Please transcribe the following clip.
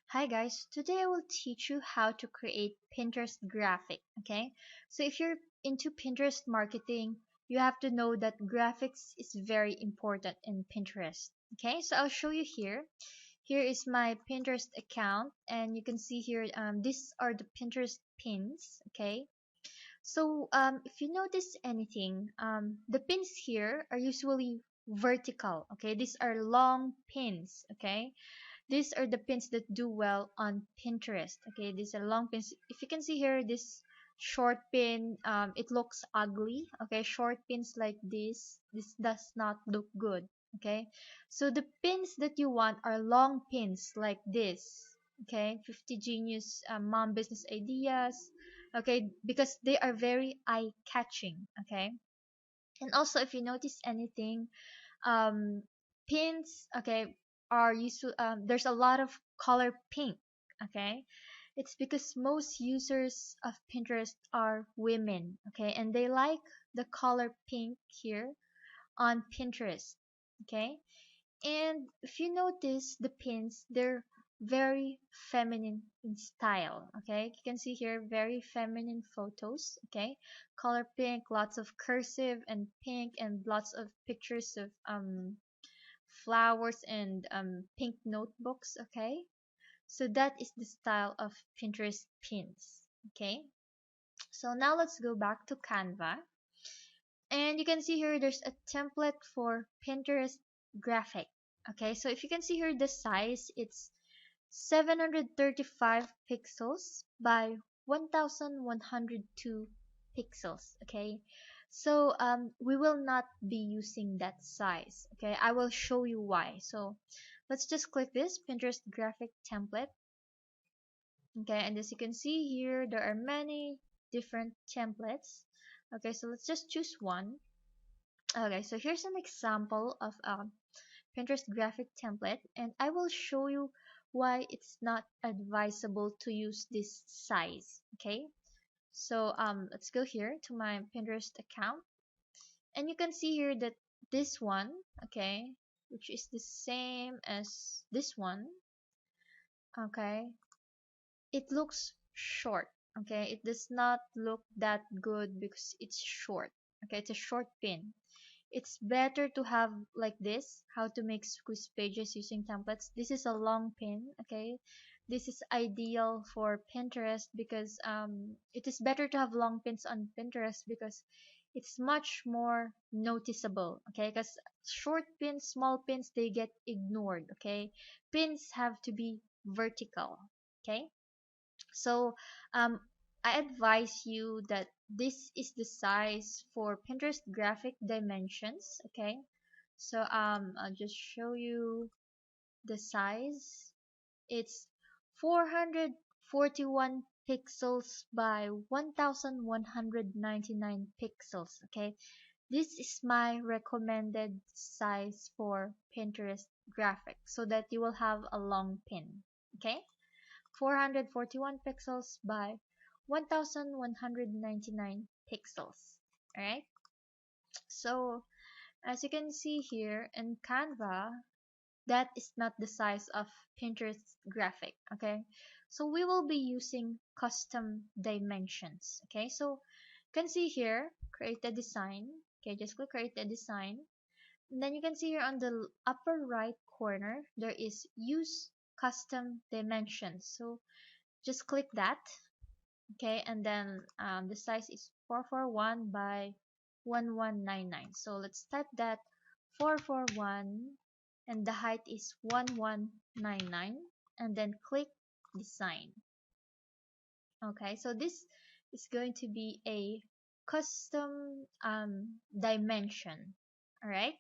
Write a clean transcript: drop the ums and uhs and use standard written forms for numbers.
Hi guys, today I will teach you how to create Pinterest graphic, okay? So if you're into Pinterest marketing, you have to know that graphics is very important in Pinterest, okay? So I'll show you here. Here is my Pinterest account and you can see here these are the Pinterest pins, okay? So if you notice anything, the pins here are usually vertical, okay? These are long pins, okay? These are the pins that do well on Pinterest. Okay, these are long pins. If you can see here, this short pin, it looks ugly. Okay, short pins like this does not look good. Okay, so the pins that you want are long pins like this. Okay, 50 genius mom business ideas. Okay, because they are very eye catching. Okay, and also if you notice anything, um pins, okay, are used there's a lot of color pink, okay. It's because most users of Pinterest are women, okay, and they like the color pink here on Pinterest, okay. And if you notice the pins, they're very feminine in style. Okay, you can see here very feminine photos. Okay, color pink, lots of cursive and pink, and lots of pictures of flowers and pink notebooks. Okay, so that is the style of Pinterest pins. Okay, so now let's go back to Canva. And you can see here there's a template for Pinterest graphic. Okay, so if you can see here the size, it's 735 pixels by 1102 pixels. Okay, so we will not be using that size. Okay, I will show you why. So let's just click this Pinterest graphic template. Okay, and as you can see here, there are many different templates. Okay, so let's just choose one. Okay, so here's an example of a Pinterest graphic template, and I will show you why it's not advisable to use this size. Okay, so let's go here to my Pinterest account, and you can see here that this one, okay, which is the same as this one, okay, it looks short. Okay, it does not look that good because it's short. Okay, it's a short pin. It's better to have like this, how to make squeeze pages using templates. This is a long pin. Okay, this is ideal for Pinterest because it is better to have long pins on Pinterest because it's much more noticeable. Okay, because short pins, small pins, they get ignored. Okay, pins have to be vertical. Okay, so um, I advise you that this is the size for Pinterest graphic dimensions. Okay, so I'll just show you the size. It's 441 pixels by 1199 pixels. Okay, this is my recommended size for Pinterest graphic so that you will have a long pin. Okay, 441 pixels by 1199 pixels. Alright, so as you can see here in Canva, that is not the size of Pinterest graphic. Okay, so we will be using custom dimensions. Okay, so you can see here create a design. Okay, just click create a design, and then you can see here on the upper right corner there is use custom dimensions. So just click that. Okay, and then the size is 441 by 1199. So let's type that 441 and the height is 1199 and then click design. Okay, so this is going to be a custom dimension. All right,